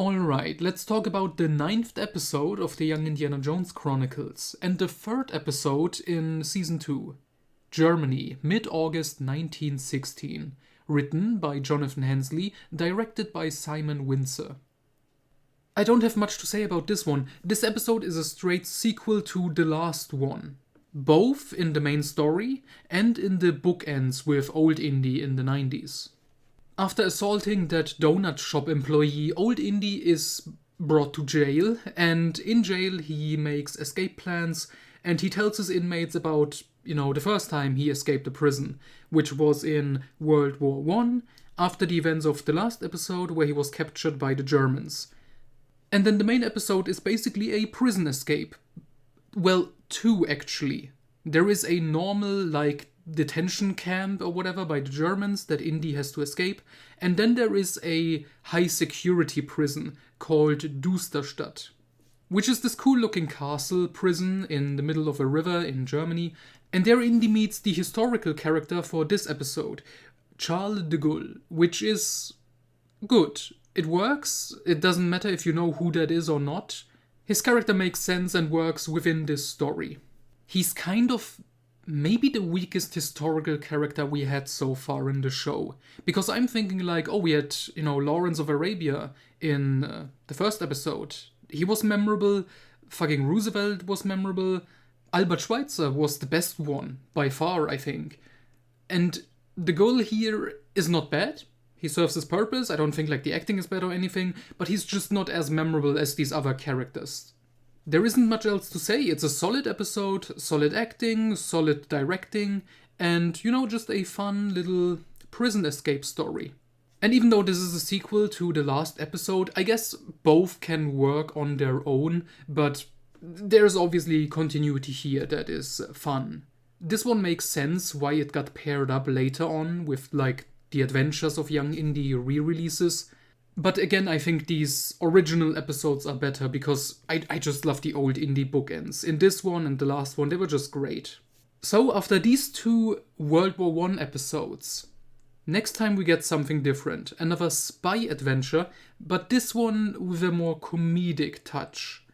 Alright, let's talk about the 9th episode of the Young Indiana Jones Chronicles and the 3rd episode in Season 2. Germany, mid-August 1916. Written by Jonathan Hensley, directed by Simon Windsor. I don't have much to say about this one. This episode is a straight sequel to the last one, both in the main story and in the bookends with Old Indy in the 90s. After assaulting that donut shop employee, Old Indy is brought to jail, and in jail he makes escape plans, and he tells his inmates about, the first time he escaped the prison, which was in World War I, after the events of the last episode where he was captured by the Germans. And then the main episode is basically a prison escape. Well, two actually. There is a normal, detention camp or whatever by the Germans that Indy has to escape, and then there is a high-security prison called Dusterstadt, which is this cool-looking castle prison in the middle of a river in Germany, and there Indy meets the historical character for this episode, Charles de Gaulle, which is good. It works, it doesn't matter if you know who that is or not. His character makes sense and works within this story. He's kind of maybe the weakest historical character we had so far in the show. Because I'm thinking we had, Lawrence of Arabia in the first episode. He was memorable, fucking Roosevelt was memorable, Albert Schweitzer was the best one, by far, I think. And the goal here is not bad. He serves his purpose, I don't think the acting is bad or anything, but he's just not as memorable as these other characters. There isn't much else to say. It's a solid episode, solid acting, solid directing, and, just a fun little prison escape story. And even though this is a sequel to the last episode, I guess both can work on their own, but there's obviously continuity here that is fun. This one makes sense why it got paired up later on with, the Adventures of Young Indy re-releases. But again, I think these original episodes are better because I just love the Old Indy bookends. In this one and the last one, they were just great. So after these two World War I episodes, next time we get something different. Another spy adventure, but this one with a more comedic touch.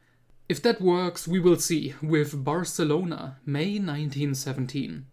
If that works, we will see with Barcelona, May 1917.